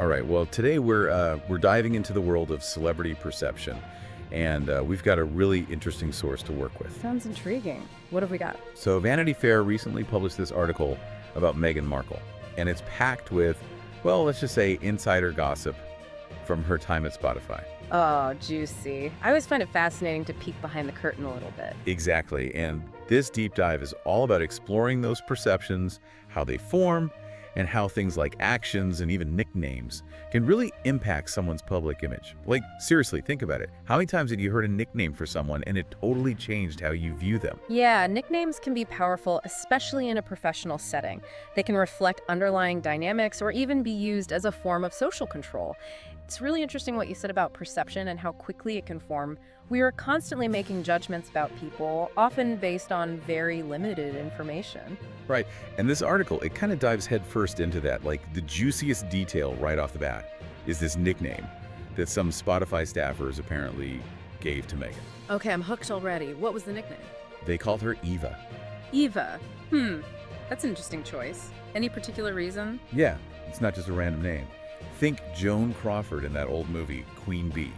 All right, well, today we're diving into the world of celebrity perception, and we've got a really interesting source to work with. Sounds intriguing. What have we got? So Vanity Fair recently published this article about Meghan Markle, and it's packed with, well, let's just say insider gossip from her time at Spotify. Oh, juicy. I always find it fascinating to peek behind the curtain a little bit. Exactly, and this deep dive is all about exploring those perceptions, how they form, and how things like actions and even nicknames can really impact someone's public image. Like, seriously, think about it. How many times have you heard a nickname for someone and it totally changed how you view them? Yeah, nicknames can be powerful, especially in a professional setting. They can reflect underlying dynamics or even be used as a form of social control. It's really interesting what you said about perception and how quickly it can form. We are constantly making judgments about people, often based on very limited information. Right, and this article, it kind of dives headfirst into that. Like, the juiciest detail right off the bat is this nickname that some Spotify staffers apparently gave to Meghan. Okay, I'm hooked already. What was the nickname? They called her Eva. Eva. That's an interesting choice. Any particular reason? Yeah, it's not just a random name. Think Joan Crawford in that old movie, Queen Bee.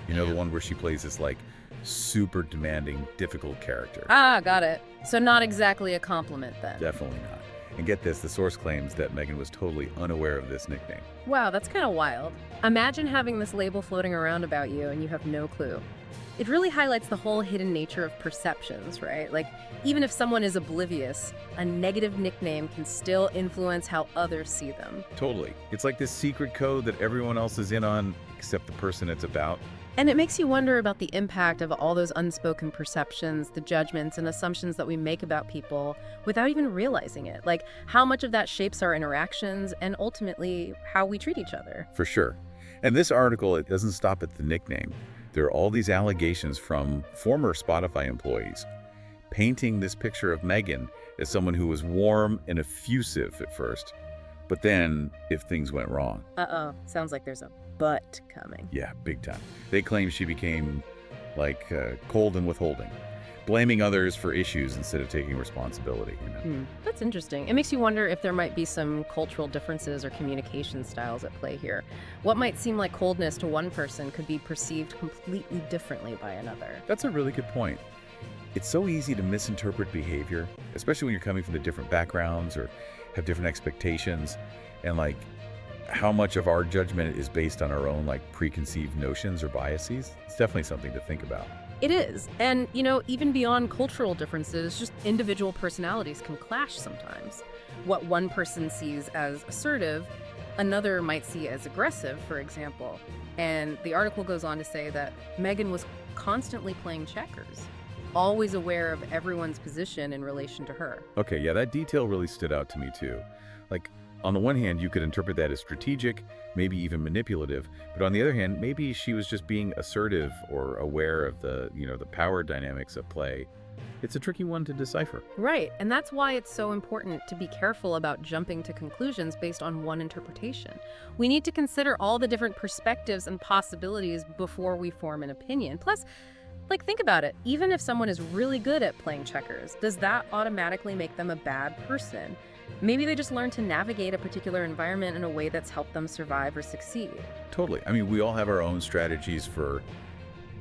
You know, the one where she plays this, like, super demanding, difficult character. Ah, got it. So not exactly a compliment then. Definitely not. And get this, the source claims that Meghan was totally unaware of this nickname. Wow, that's kind of wild. Imagine having this label floating around about you and you have no clue. It really highlights the whole hidden nature of perceptions, right? Like, even if someone is oblivious, a negative nickname can still influence how others see them. Totally. It's like this secret code that everyone else is in on except the person it's about. And it makes you wonder about the impact of all those unspoken perceptions, the judgments and assumptions that we make about people without even realizing it. Like, how much of that shapes our interactions and ultimately how we treat each other. For sure. And this article, it doesn't stop at the nickname. There are all these allegations from former Spotify employees painting this picture of Meghan as someone who was warm and effusive at first. But then, if things went wrong... Uh-oh. Sounds like there's a but coming. Yeah, big time. They claim she became, like, cold and withholding, blaming others for issues instead of taking responsibility. That's interesting. It makes you wonder if there might be some cultural differences or communication styles at play here. What might seem like coldness to one person could be perceived completely differently by another. That's a really good point. It's so easy to misinterpret behavior, especially when you're coming from the different backgrounds or have different expectations, and like how much of our judgment is based on our own like preconceived notions or biases. It's definitely something to think about. It is. And, you know, even beyond cultural differences, just individual personalities can clash sometimes. What one person sees as assertive, another might see as aggressive, for example. And the article goes on to say that Meghan was constantly playing checkers, always aware of everyone's position in relation to her. Okay, yeah, that detail really stood out to me too. Like, on the one hand, you could interpret that as strategic, maybe even manipulative, but on the other hand, maybe she was just being assertive or aware of the power dynamics at play. It's a tricky one to decipher. Right, and that's why it's so important to be careful about jumping to conclusions based on one interpretation. We need to consider all the different perspectives and possibilities before we form an opinion. Plus, like, think about it. Even if someone is really good at playing checkers, does that automatically make them a bad person? Maybe they just learn to navigate a particular environment in a way that's helped them survive or succeed. Totally. I mean, we all have our own strategies for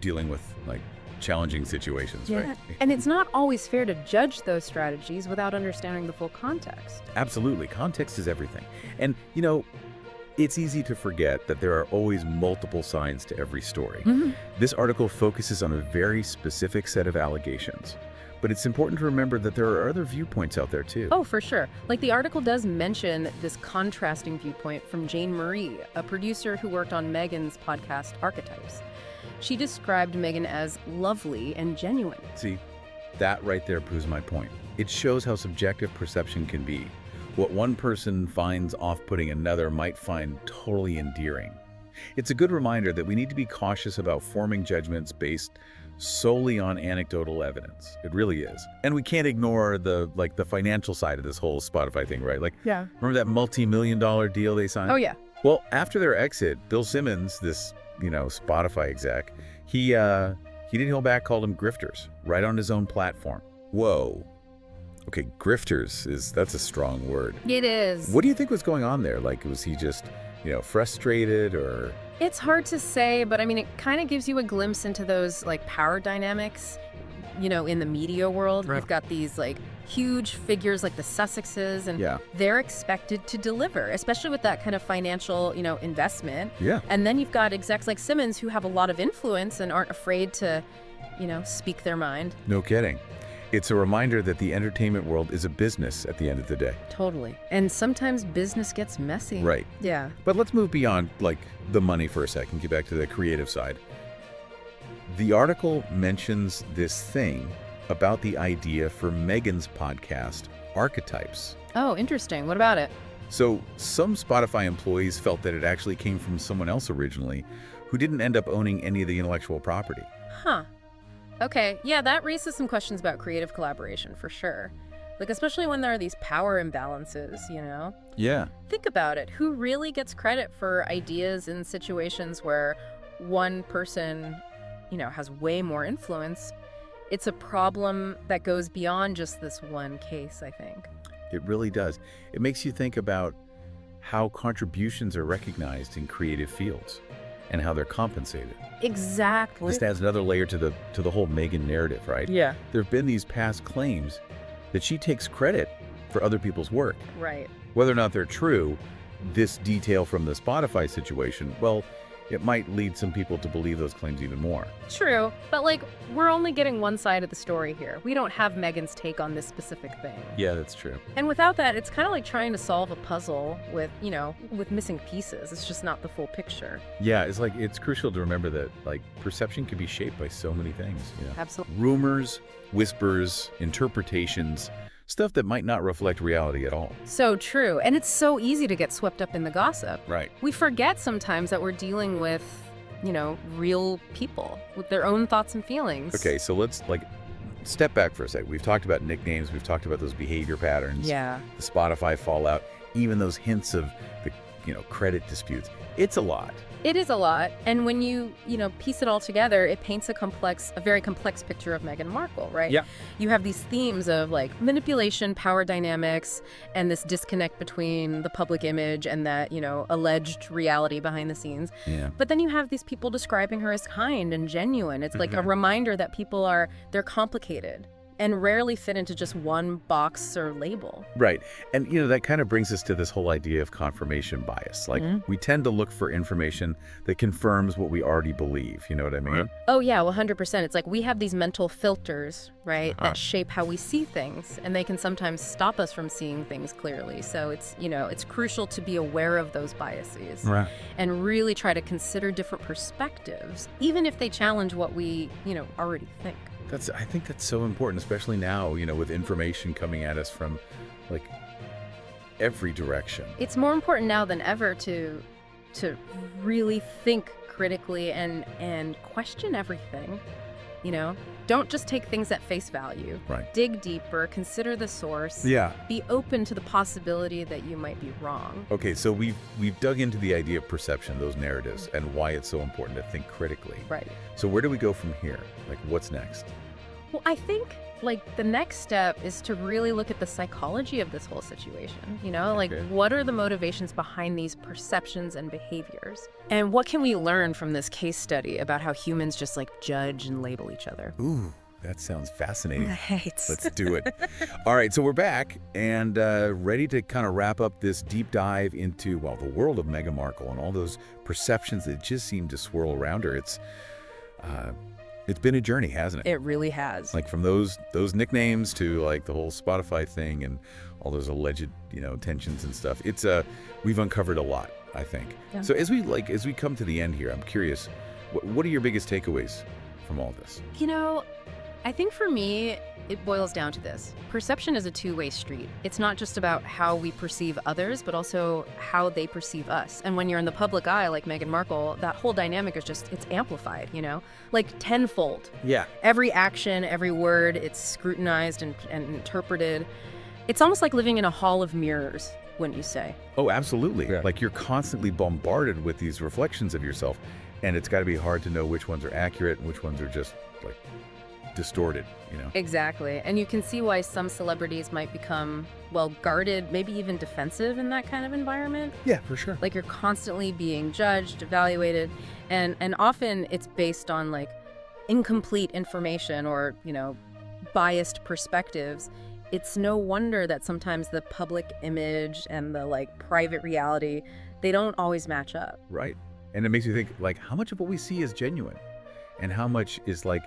dealing with, like, challenging situations, right? And it's not always fair to judge those strategies without understanding the full context. Absolutely. Context is everything. And, it's easy to forget that there are always multiple sides to every story. This article focuses on a very specific set of allegations. But it's important to remember that there are other viewpoints out there too. Oh, for sure. Like, the article does mention this contrasting viewpoint from Jane Marie, a producer who worked on Meghan's podcast Archetypes. She described Meghan as lovely and genuine. See, that right there proves my point. It shows how subjective perception can be. What one person finds off-putting, another might find totally endearing. It's a good reminder that we need to be cautious about forming judgments based solely on anecdotal evidence. It really is. And we can't ignore the financial side of this whole Spotify thing, right? Yeah. Remember that multi-million-dollar deal they signed? Oh, yeah. Well, after their exit, Bill Simmons, this, Spotify exec, he didn't hold back, called them grifters, right on his own platform. Whoa. Okay, grifters, that's a strong word. It is. What do you think was going on there? Like, was he just frustrated or... It's hard to say, but I mean, it kind of gives you a glimpse into those like power dynamics, in the media world. Right. You've got these like huge figures like the Sussexes, and Yeah. they're expected to deliver, especially with that kind of financial, investment. Yeah. And then you've got execs like Simmons who have a lot of influence and aren't afraid to, speak their mind. No kidding. It's a reminder that the entertainment world is a business at the end of the day. Totally. And sometimes business gets messy. Right. Yeah. But let's move beyond, the money for a second, get back to the creative side. The article mentions this thing about the idea for Meghan's podcast, Archetypes. Oh, interesting. What about it? So some Spotify employees felt that it actually came from someone else originally who didn't end up owning any of the intellectual property. Huh. Okay, yeah, that raises some questions about creative collaboration for sure. Like, especially when there are these power imbalances, Yeah. Think about it. Who really gets credit for ideas in situations where one person, has way more influence? It's a problem that goes beyond just this one case, I think. It really does. It makes you think about how contributions are recognized in creative fields and how they're compensated. Exactly. This adds another layer to the whole Meghan narrative, right? Yeah. There have been these past claims that she takes credit for other people's work. Right. Whether or not they're true, this detail from the Spotify situation, well, it might lead some people to believe those claims even more. True, but we're only getting one side of the story here. We don't have Meghan's take on this specific thing. Yeah, that's true. And without that, it's kind of like trying to solve a puzzle with, with missing pieces. It's just not the full picture. Yeah, it's crucial to remember that perception can be shaped by so many things. Absolutely. Rumors, whispers, interpretations, stuff that might not reflect reality at all. So true. And it's so easy to get swept up in the gossip. Right. We forget sometimes that we're dealing with, real people with their own thoughts and feelings. Okay, so let's step back for a sec. We've talked about nicknames, we've talked about those behavior patterns. Yeah. The Spotify fallout, even those hints of the, credit disputes. It's a lot. It is a lot. And when you, piece it all together, it paints a very complex picture of Meghan Markle, right? Yeah. You have these themes of manipulation, power dynamics, and this disconnect between the public image and that, alleged reality behind the scenes. Yeah. But then you have these people describing her as kind and genuine. It's like a reminder that they're complicated and rarely fit into just one box or label. Right. And, that kind of brings us to this whole idea of confirmation bias. We tend to look for information that confirms what we already believe. You know what I mean? Oh, yeah, 100%. It's like we have these mental filters, right, that shape how we see things, and they can sometimes stop us from seeing things clearly. So it's, it's crucial to be aware of those biases and really try to consider different perspectives, even if they challenge what we, already think. I think that's so important, especially now, with information coming at us from every direction. It's more important now than ever to really think critically and question everything. Don't just take things at face value. Right. Dig deeper, consider the source. Yeah. Be open to the possibility that you might be wrong. Okay, so we've dug into the idea of perception, those narratives, and why it's so important to think critically. Right. So where do we go from here? What's next? Well, I think the next step is to really look at the psychology of this whole situation. Okay. What are the motivations behind these perceptions and behaviors? And what can we learn from this case study about how humans just judge and label each other? Ooh, that sounds fascinating. Right. Let's do it. All right, so we're back and ready to kind of wrap up this deep dive into, the world of Meghan Markle and all those perceptions that just seem to swirl around her. It's been a journey, hasn't it? It really has. From those nicknames to the whole Spotify thing and all those alleged, tensions and stuff. It's we've uncovered a lot, I think. Yeah. So as we come to the end here, I'm curious, what are your biggest takeaways from all this? I think for me, it boils down to this. Perception is a two-way street. It's not just about how we perceive others, but also how they perceive us. And when you're in the public eye, like Meghan Markle, that whole dynamic is it's amplified, tenfold. Yeah. Every action, every word, it's scrutinized and interpreted. It's almost like living in a hall of mirrors, wouldn't you say? Oh, absolutely. Yeah. You're constantly bombarded with these reflections of yourself, and it's got to be hard to know which ones are accurate and which ones are just distorted, you know? Exactly. And you can see why some celebrities might become, well, guarded, maybe even defensive in that kind of environment. Yeah, for sure. Like you're constantly being judged, evaluated, and often it's based on like incomplete information or, biased perspectives. It's no wonder that sometimes the public image and the like private reality, they don't always match up. Right. And it makes you think, like, how much of what we see is genuine and how much is, like,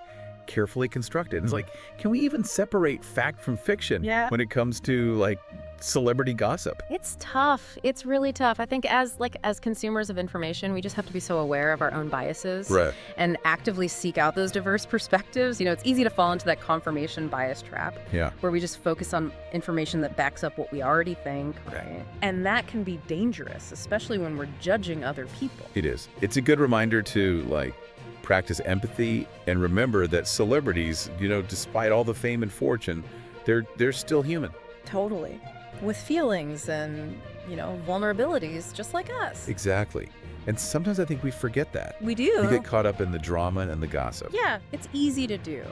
carefully constructed? It's like, can we even separate fact from fiction when it comes to, like, celebrity gossip? It's tough. It's really tough. I think as consumers of information, we just have to be so aware of our own biases and actively seek out those diverse perspectives. It's easy to fall into that confirmation bias trap where we just focus on information that backs up what we already think. Right. And that can be dangerous, especially when we're judging other people. It is. It's a good reminder to, like, practice empathy and remember that celebrities, despite all the fame and fortune, they're still human. Totally. With feelings and, vulnerabilities just like us. Exactly. And sometimes I think we forget that. We do. We get caught up in the drama and the gossip. Yeah, it's easy to do.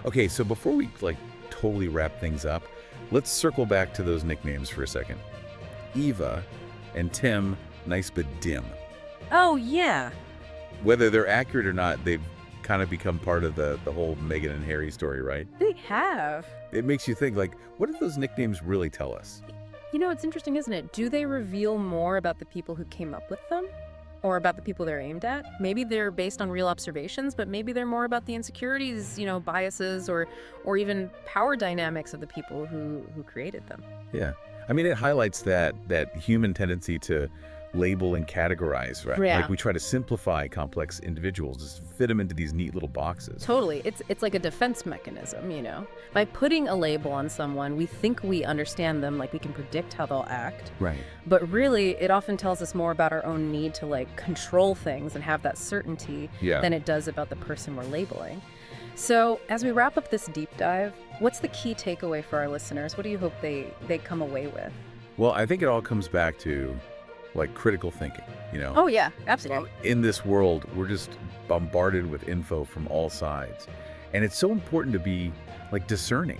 Okay, so before we, totally wrap things up, let's circle back to those nicknames for a second. Eva and Tim, nice but dim. Oh, yeah. Whether they're accurate or not, they've kind of become part of the whole Meghan and Harry story, right? They have. It makes you think, what do those nicknames really tell us? It's interesting, isn't it? Do they reveal more about the people who came up with them? Or about the people they're aimed at? Maybe they're based on real observations, but maybe they're more about the insecurities, biases, or even power dynamics of the people who created them. Yeah. I mean, it highlights that human tendency to label and categorize, right? Yeah. Like we try to simplify complex individuals, just fit them into these neat little boxes. Totally. It's like a defense mechanism, By putting a label on someone, we think we understand them, like we can predict how they'll act. Right. But really, it often tells us more about our own need to control things and have that certainty than it does about the person we're labeling. So as we wrap up this deep dive, what's the key takeaway for our listeners? What do you hope they come away with? Well, I think it all comes back to critical thinking, Oh, yeah, absolutely. In this world, we're just bombarded with info from all sides. And it's so important to be, discerning,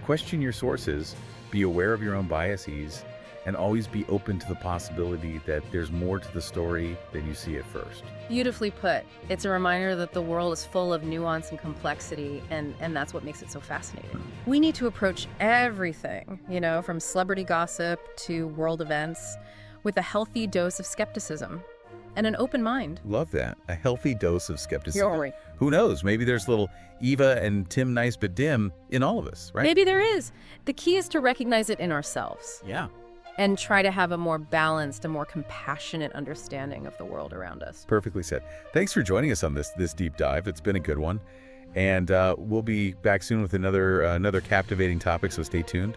Question your sources, be aware of your own biases, and always be open to the possibility that there's more to the story than you see at first. Beautifully put. It's a reminder that the world is full of nuance and complexity, and that's what makes it so fascinating. We need to approach everything, from celebrity gossip to world events, with a healthy dose of skepticism and an open mind. Love that. A healthy dose of skepticism. Right. Who knows? Maybe there's little Eva and Tim nice but dim in all of us, right? Maybe there is. The key is to recognize it in ourselves. Yeah. And try to have a more balanced, a more compassionate understanding of the world around us. Perfectly said. Thanks for joining us on this deep dive. It's been a good one. And we'll be back soon with another captivating topic, so stay tuned.